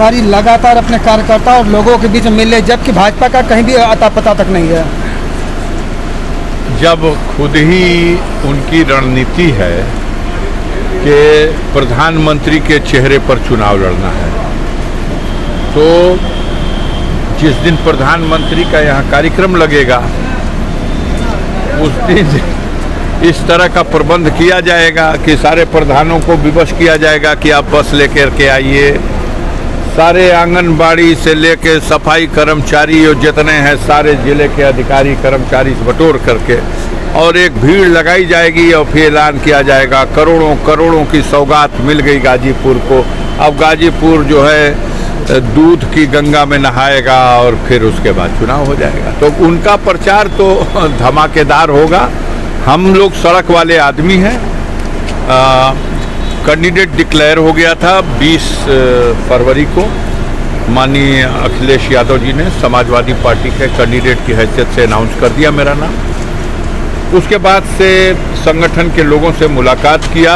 तिवारी लगातार अपने कार्यकर्ता और लोगों के बीच मिल रहे, जबकि भाजपा का कहीं भी अता पता तक नहीं है। जब खुद ही उनकी रणनीति है कि प्रधानमंत्री के चेहरे पर चुनाव लड़ना है, तो जिस दिन प्रधानमंत्री का यहाँ कार्यक्रम लगेगा उस दिन इस तरह का प्रबंध किया जाएगा कि सारे प्रधानों को विवश किया जाएगा कि आप बस लेकर के आइए। सारे आंगनबाड़ी से लेकर सफाई कर्मचारी और जितने हैं सारे जिले के अधिकारी कर्मचारी बटोर करके और एक भीड़ लगाई जाएगी और फिर ऐलान किया जाएगा। करोड़ों करोड़ों की सौगात मिल गई गाजीपुर को। अब गाजीपुर जो है दूध की गंगा में नहाएगा और फिर उसके बाद चुनाव हो जाएगा। तो उनका प्रचार तो धमाकेदार होगा। हम लोग सड़क वाले आदमी हैं। कैंडिडेट डिक्लेयर हो गया था 20 फरवरी को माननीय अखिलेश यादव जी ने समाजवादी पार्टी के कैंडिडेट की हैसियत से अनाउंस कर दिया मेरा नाम। उसके बाद से संगठन के लोगों से मुलाकात किया।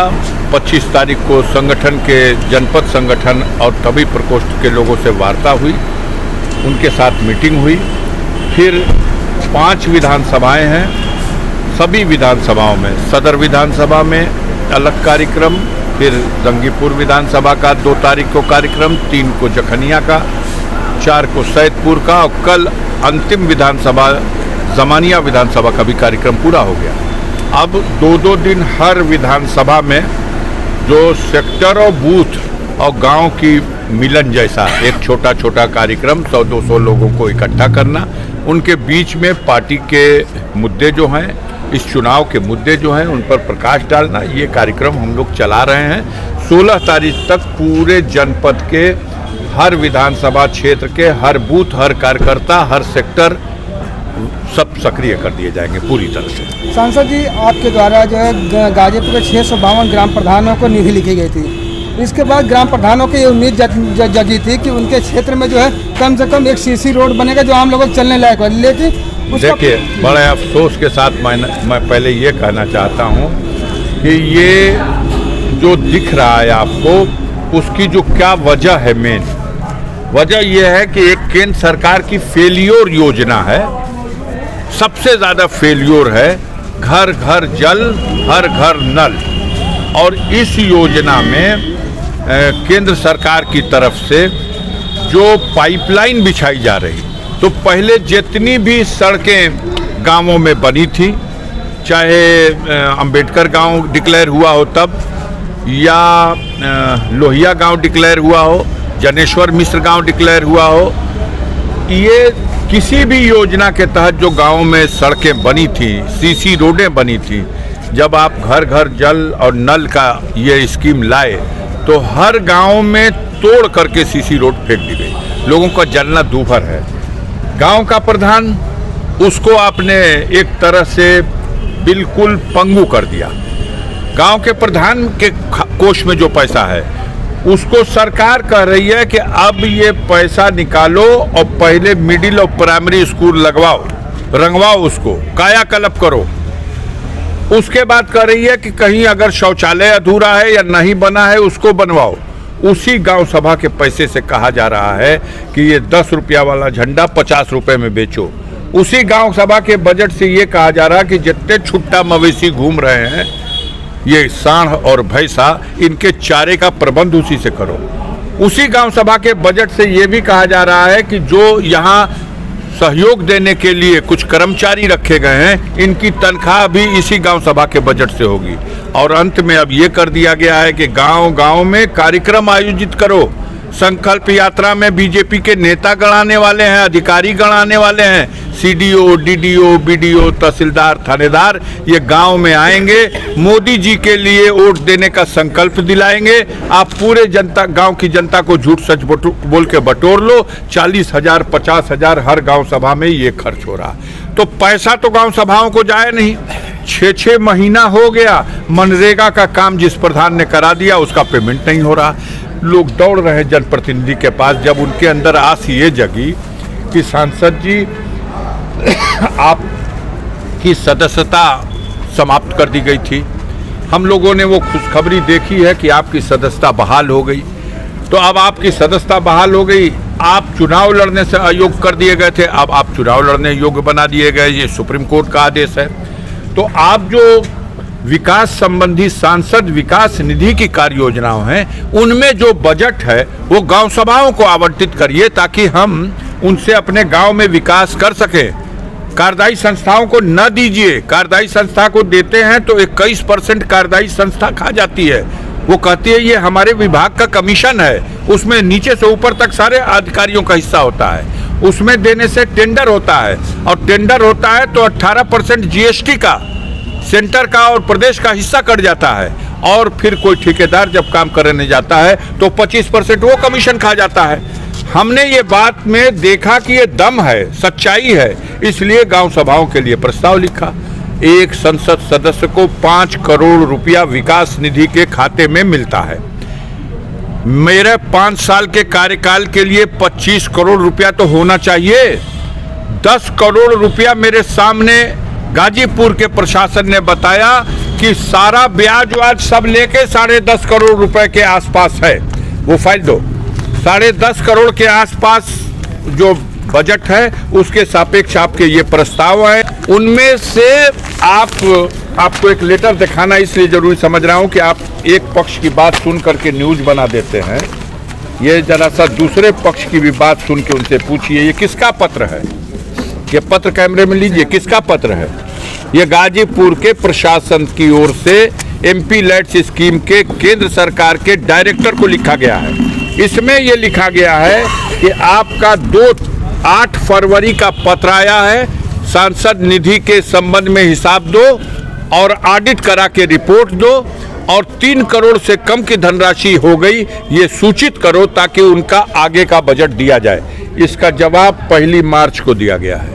25 तारीख को संगठन के जनपद संगठन और तभी प्रकोष्ठ के लोगों से वार्ता हुई, उनके साथ मीटिंग हुई। फिर 5 विधानसभाएं हैं, सभी विधानसभाओं में सदर विधानसभा में अलग कार्यक्रम, फिर जंगीपुर विधानसभा का 2 तारीख को कार्यक्रम, 3 को जखनिया का, 4 को सैदपुर का और कल अंतिम विधानसभा जमानिया विधानसभा का भी कार्यक्रम पूरा हो गया। अब 2-2 दिन हर विधानसभा में जो सेक्टर और बूथ और गांव की मिलन जैसा एक छोटा छोटा कार्यक्रम 100-200 लोगों को इकट्ठा करना, उनके बीच में पार्टी के मुद्दे जो हैं, इस चुनाव के मुद्दे जो हैं उन पर प्रकाश डालना, ये कार्यक्रम हम लोग चला रहे हैं। 16 तारीख तक पूरे जनपद के हर विधानसभा क्षेत्र के हर बूथ, हर कार्यकर्ता, हर सेक्टर सब सक्रिय कर दिए जाएंगे पूरी तरह से। सांसद जी, आपके द्वारा जो है गाजीपुर के 652 ग्राम प्रधानों को निधि लिखी गई थी। इसके बाद ग्राम प्रधानों की ये उम्मीद जगी थी कि उनके क्षेत्र में जो है कम से कम एक सीसी रोड बनेगा जो आम लोगों को चलने लायक हो। लेकिन देखिए, बड़े अफसोस के साथ मैं पहले ये कहना चाहता हूँ कि ये जो दिख रहा है आपको, उसकी जो क्या वजह है, मेन वजह यह है कि एक केंद्र सरकार की फेलियोर योजना है, सबसे ज़्यादा फेलियोर है, घर घर जल हर घर नल। और इस योजना में केंद्र सरकार की तरफ से जो पाइपलाइन बिछाई जा रही, तो पहले जितनी भी सड़कें गांवों में बनी थी, चाहे अंबेडकर गांव डिक्लेयर हुआ हो तब, या लोहिया गांव डिक्लेयर हुआ हो, जनेश्वर मिश्र गांव डिक्लेयर हुआ हो, ये किसी भी योजना के तहत जो गांव में सड़कें बनी थी, सीसी रोडें बनी थी, जब आप घर घर जल और नल का ये स्कीम लाए तो हर गांव में तोड़ करके सीसी रोड फेंक दी गई। लोगों का जलना दूभर है। गांव का प्रधान, उसको आपने एक तरह से बिल्कुल पंगु कर दिया। गांव के प्रधान के कोष में जो पैसा है उसको सरकार कह रही है कि अब ये पैसा निकालो और पहले मिडिल और प्राइमरी स्कूल लगवाओ, रंगवाओ, उसको कायाकल्प करो। उसके बाद कह रही है कि कहीं अगर शौचालय अधूरा है या नहीं बना है उसको बनवाओ। उसी गांव सभा के पैसे से कहा जा रहा है कि ये 10 रुपया वाला झंडा 50 रुपये में बेचो। उसी गांव सभा के बजट से ये कहा जा रहा है कि जितने छुट्टा मवेशी घूम रहे हैं, ये सांड और भैंसा, इनके चारे का प्रबंध उसी से करो। उसी गांव सभा के बजट से ये भी कहा जा रहा है कि जो यहाँ सहयोग देने के लिए कुछ कर्मचारी रखे गए हैं, इनकी तनख्वाह भी इसी गांव सभा के बजट से होगी। और अंत में अब ये कर दिया गया है कि गांव-गांव में कार्यक्रम आयोजित करो। संकल्प यात्रा में बीजेपी के नेता गण आने वाले हैं, अधिकारी गण आने वाले हैं, सीडीओ, डीडीओ, बीडीओ, तहसीलदार, थानेदार, ये गांव में आएंगे, मोदी जी के लिए वोट देने का संकल्प दिलाएंगे। आप पूरे जनता, गांव की जनता को झूठ सच बोल के बटोर लो। 40,000, 50,000 हर गांव सभा में ये खर्च हो रहा। तो पैसा तो गांव सभाओं को जाए नहीं। 6-6 महीना हो गया, मनरेगा का काम जिस प्रधान ने करा दिया उसका पेमेंट नहीं हो रहा। लोग दौड़ रहे हैं जनप्रतिनिधि के पास। जब उनके अंदर आस ये जगी कि सांसद जी आपकी सदस्यता समाप्त कर दी गई थी, हम लोगों ने वो खुशखबरी देखी है कि आपकी सदस्यता बहाल हो गई, तो अब आपकी सदस्यता बहाल हो गई, आप चुनाव लड़ने से अयोग्य कर दिए गए थे, अब आप चुनाव लड़ने योग्य बना दिए गए, ये सुप्रीम कोर्ट का आदेश है। तो आप जो विकास संबंधी सांसद विकास निधि की कार्य योजनाओं हैं, उनमें जो बजट है वो गांव सभाओं को आवंटित करिए, ताकि हम उनसे अपने गांव में विकास कर सकें। कार्यदायी संस्थाओं को न दीजिए, कार्यदायी संस्था को देते हैं तो 21% कार्यदायी संस्था खा जाती है। वो कहती है ये हमारे विभाग का कमीशन है, उसमें नीचे से ऊपर तक सारे अधिकारियों का हिस्सा होता है, उसमें देने से टेंडर होता है, और टेंडर होता है तो 18% जीएसटी का सेंटर का और प्रदेश का हिस्सा कट जाता है, और फिर कोई ठेकेदार जब काम करने जाता है तो 25% वो कमीशन खा जाता है। हमने ये बात में देखा कि ये दम है, सच्चाई है, इसलिए गांव सभाओं के लिए प्रस्ताव लिखा। एक संसद सदस्य को 5 करोड़ रुपया विकास निधि के खाते में मिलता है। मेरे 5 साल के कार्यकाल के लिए 25 करोड़ रुपया तो होना चाहिए। 10 करोड़ रुपया मेरे सामने गाजीपुर के प्रशासन ने बताया कि सारा ब्याज वाज सब लेके 10.5 करोड़ रुपए के आसपास है। वो फाइल दो, 10.5 करोड़ के आसपास जो बजट है उसके सापेक्ष आपके ये प्रस्ताव है। उनमें से आपको एक लेटर दिखाना इसलिए जरूरी समझ रहा हूं कि आप एक पक्ष की बात सुन करके न्यूज बना देते हैं, ये जरा सा दूसरे पक्ष की भी बात सुन के उनसे पूछिए ये किसका पत्र है। ये पत्र कैमरे में लीजिए, किसका पत्र है? ये गाजीपुर के प्रशासन की ओर से एमपी लैट्स स्कीम के केंद्र सरकार के डायरेक्टर को लिखा गया है। इसमें ये लिखा गया है कि आपका 8 फरवरी का पत्र आया है, सांसद निधि के संबंध में हिसाब दो और ऑडिट करा के रिपोर्ट दो, और 3 करोड़ से कम की धनराशि हो गई ये सूचित करो ताकि उनका आगे का बजट दिया जाए। इसका जवाब 1 मार्च को दिया गया है।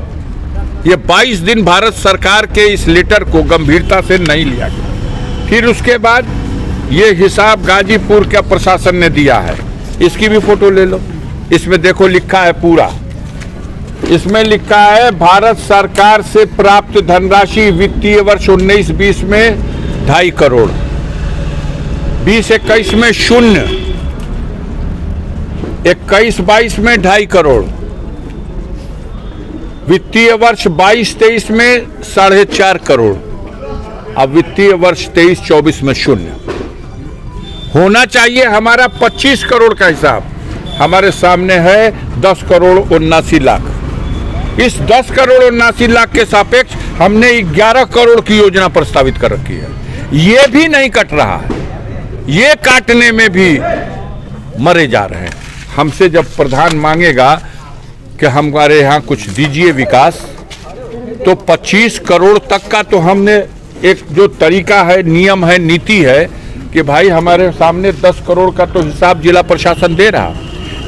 ये 22 दिन भारत सरकार के इस लेटर को गंभीरता से नहीं लिया गया। फिर उसके बाद ये हिसाब गाजीपुर का प्रशासन ने दिया है, इसकी भी फोटो ले लो। इसमें देखो लिखा है पूरा, इसमें लिखा है भारत सरकार से प्राप्त धनराशि वित्तीय वर्ष 19-20 में 2.5 करोड़, 20-21 में 0, 21-22 में 2.5 करोड़, वित्तीय वर्ष 22-23 में 4.5 करोड़, अब वित्तीय वर्ष 23-24 में 0। होना चाहिए हमारा 25 करोड़ का हिसाब, हमारे सामने है 10 करोड़ 79 लाख। इस 10 करोड़ 79 लाख के सापेक्ष हमने 11 करोड़ की योजना प्रस्तावित कर रखी है। ये भी नहीं कट रहा है, ये काटने में भी मरे जा रहे हैं। हमसे जब प्रधान मांगेगा कि हमारे यहाँ कुछ दीजिए विकास, तो 25 करोड़ तक का तो हमने एक जो तरीका है, नियम है, नीति है कि भाई हमारे सामने 10 करोड़ का तो हिसाब जिला प्रशासन दे रहा,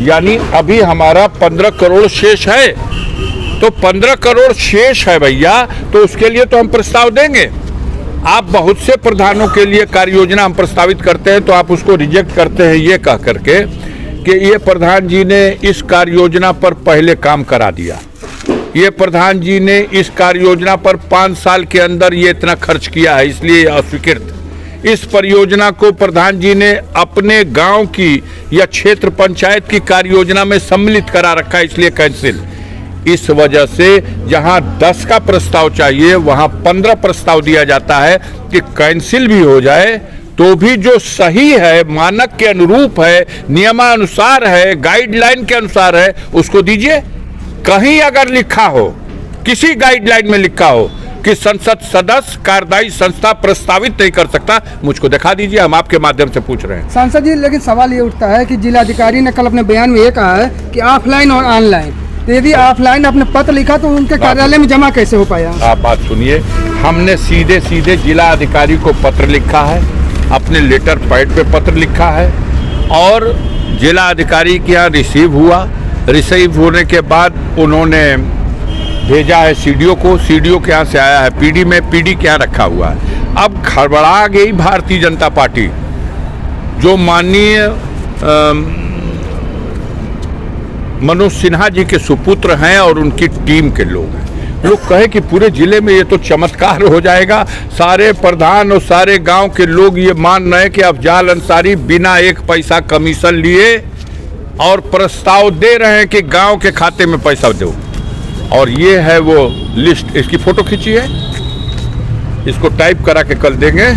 यानी अभी हमारा 15 करोड़ शेष है। तो 15 करोड़ शेष है भैया, तो उसके लिए तो हम प्रस्ताव देंगे। आप बहुत से प्रधानों के लिए कार्य योजना हम प्रस्तावित करते हैं तो आप उसको रिजेक्ट करते हैं ये कह करके कि ये प्रधान जी ने इस कार्य योजना पर पहले काम करा दिया, ये प्रधान जी ने इस कार्य योजना पर 5 साल के अंदर ये इतना खर्च किया है इसलिए अस्वीकृत, इस परियोजना को प्रधान जी ने अपने गांव की या क्षेत्र पंचायत की कार्य योजना में सम्मिलित करा रखा है इसलिए कैंसिल। इस वजह से जहां 10 का प्रस्ताव चाहिए वहां 15 प्रस्ताव दिया जाता है कि कैंसिल भी हो जाए तो भी जो सही है, मानक के अनुरूप है, नियमानुसार है, गाइडलाइन के अनुसार है, उसको दीजिए। कहीं अगर लिखा हो, किसी गाइडलाइन में लिखा हो कि संसद सदस्य कार्यदायी संस्था प्रस्तावित नहीं कर सकता, मुझको दिखा दीजिए, हम आपके माध्यम से पूछ रहे हैं। सांसद जी, लेकिन सवाल ये उठता है कि जिलाधिकारी ने कल अपने बयान में ये कहा है कि ऑफलाइन और ऑनलाइन, तो यदि ऑफलाइन अपने पत्र लिखा तो उनके कार्यालय में जमा कैसे हो पाया? आप बात सुनिए, हमने सीधे सीधे जिला अधिकारी को पत्र लिखा है, अपने लेटर पैड पे पत्र लिखा है, और जिला अधिकारी के यहाँ रिसीव हुआ। रिसीव होने के बाद उन्होंने भेजा है सीडीओ को, सीडीओ के यहाँ से आया है पीडी में, पीडी के यहाँ रखा हुआ है। अब खड़बड़ा गई भारतीय जनता पार्टी, जो माननीय मनोज सिन्हा जी के सुपुत्र हैं और उनकी टीम के लोग हैं। लोग कहे कि पूरे जिले में ये तो चमत्कार हो जाएगा, सारे प्रधान और सारे गांव के लोग ये मान रहे हैं कि अफजाल अंसारी बिना 1 पैसा कमीशन लिए और प्रस्ताव दे रहे हैं कि गांव के खाते में पैसा दो। और ये है वो लिस्ट, इसकी फोटो खींची है, इसको टाइप करा के कल देंगे।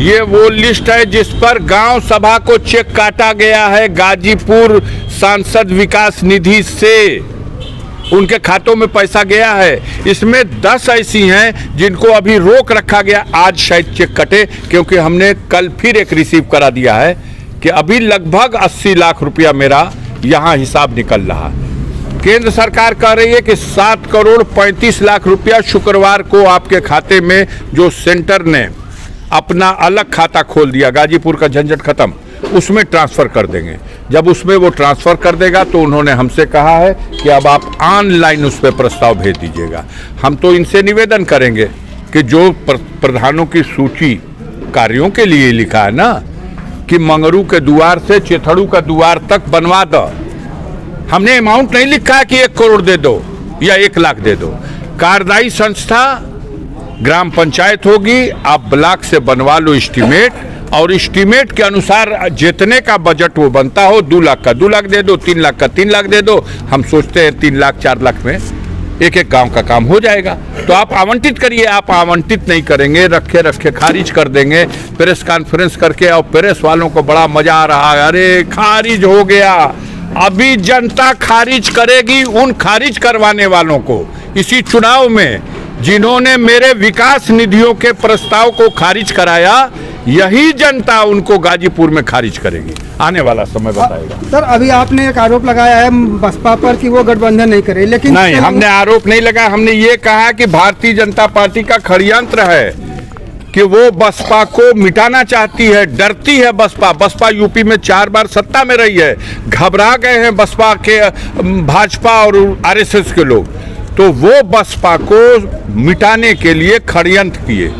ये वो लिस्ट है जिस पर गांव सभा को चेक काटा गया है गाजीपुर सांसद विकास निधि से, उनके खातों में पैसा गया है। इसमें 10 ऐसी हैं जिनको अभी रोक रखा गया, आज शायद चेक कटे, क्योंकि हमने कल फिर एक रिसीव करा दिया है कि अभी लगभग 80 लाख रुपया मेरा यहाँ हिसाब निकल रहा है। केंद्र सरकार कह रही है कि 7 करोड़ 35 लाख रुपया शुक्रवार को आपके खाते में, जो सेंटर ने अपना अलग खाता खोल दिया, गाजीपुर का झंझट खत्म, उसमें ट्रांसफर कर देंगे। जब उसमें वो ट्रांसफर कर देगा तो उन्होंने हमसे कहा है कि अब आप ऑनलाइन उस पर प्रस्ताव भेज दीजिएगा। हम तो इनसे निवेदन करेंगे कि जो प्रधानों की सूची कार्यों के लिए लिखा है ना, कि मंगरू के द्वार से चेथड़ू का द्वार तक बनवा दो, हमने अमाउंट नहीं लिखा है कि 1 करोड़ दे दो या 1 लाख दे दो। कार्यदायी संस्था ग्राम पंचायत होगी, आप ब्लॉक से बनवा लो एस्टीमेट, और एस्टीमेट के अनुसार जितने का बजट वो बनता हो, 2 लाख का 2 लाख दे दो, 3 लाख का 3 लाख दे दो। हम सोचते हैं 3 लाख 4 लाख में एक गांव का काम हो जाएगा। तो आप आवंटित करिए, आप आवंटित नहीं करेंगे, रखे रखे खारिज कर देंगे। प्रेस कॉन्फ्रेंस करके, और प्रेस वालों को बड़ा मजा आ रहा है, अरे खारिज हो गया। अभी जनता खारिज करेगी उन खारिज करवाने वालों को। इसी चुनाव में जिन्होंने मेरे विकास निधियों के प्रस्ताव को खारिज कराया, यही जनता उनको गाजीपुर में खारिज करेगी। आने वाला समय बताएगा। सर, अभी आपने एक आरोप लगाया है बसपा पर कि वो गठबंधन नहीं करे, लेकिन नहीं, हमने आरोप नहीं लगाया। हमने ये कहा कि भारतीय जनता पार्टी का षड्यंत्र है कि वो बसपा को मिटाना चाहती है, डरती है बसपा। बसपा यूपी में 4 बार सत्ता में रही है, घबरा गए हैं बसपा के, भाजपा और आरएसएस के लोग। तो वो बसपा को मिटाने के लिए षड्यंत्र किए।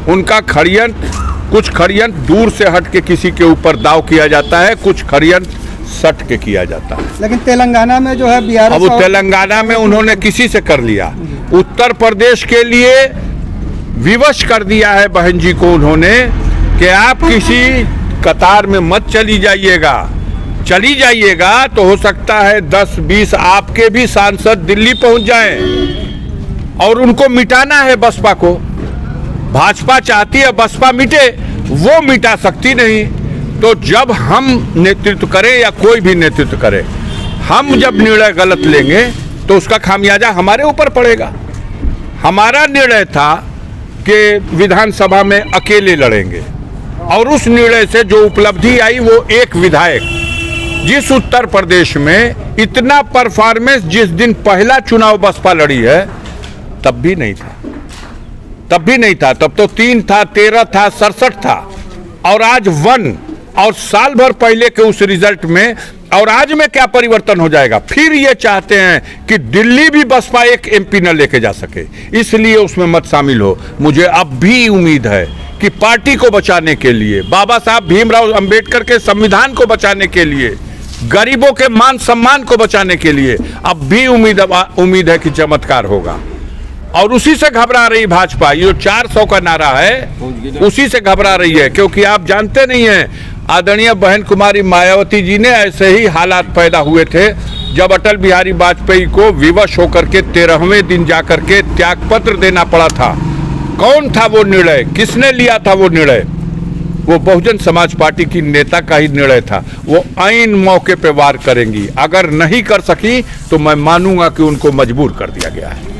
उनका षड्यंत्र, कुछ षड्यंत्र दूर से हट के किसी के ऊपर दाव किया जाता है, कुछ षड्यंत्र सट के किया जाता है। लेकिन तेलंगाना में जो है बिहार, अब तेलंगाना में उन्होंने किसी से कर लिया, उत्तर प्रदेश के लिए विवश कर दिया है बहन जी को उन्होंने कि आप किसी कतार में मत चली जाइएगा तो हो सकता है 10-20 आपके भी सांसद दिल्ली पहुंच जाएं, और उनको मिटाना है बसपा को। भाजपा चाहती है बसपा मिटे, वो मिटा सकती नहीं। तो जब हम नेतृत्व करें या कोई भी नेतृत्व करे, हम जब निर्णय गलत लेंगे तो उसका खामियाजा हमारे ऊपर पड़ेगा। हमारा निर्णय था कि विधानसभा में अकेले लड़ेंगे, और उस निर्णय से जो उपलब्धि आई वो एक विधायक, जिस उत्तर प्रदेश में इतना परफॉर्मेंस जिस दिन पहला चुनाव बसपा लड़ी है तब भी नहीं था, तब तो 3 था, 13 था, 67 था, और आज 1, और साल भर पहले के उस रिजल्ट में। और आज में क्या परिवर्तन हो जाएगा? फिर ये चाहते हैं कि दिल्ली भी बसपा एक एमपी न लेके जा सके, इसलिए उसमें मत शामिल हो। मुझे अब भी उम्मीद है कि पार्टी को बचाने के लिए, बाबा साहब भीमराव अंबेडकर के संविधान को बचाने के लिए, गरीबों के मान सम्मान को बचाने के लिए अब भी उम्मीद है कि चमत्कार होगा। और उसी से घबरा रही भाजपा, ये 400 का नारा है, उसी से घबरा रही है। क्योंकि आप जानते नहीं हैं, आदरणीय बहन कुमारी मायावती जी ने ऐसे ही हालात पैदा हुए थे जब अटल बिहारी वाजपेयी को विवश होकर के 13वें दिन जाकर के त्यागपत्र देना पड़ा था। कौन था वो निर्णय, किसने लिया था वो निर्णय? वो बहुजन समाज पार्टी की नेता का ही निर्णय था। वो ऐन मौके पे वार करेंगी, अगर नहीं कर सकी तो मैं मानूंगा कि उनको मजबूर कर दिया गया है।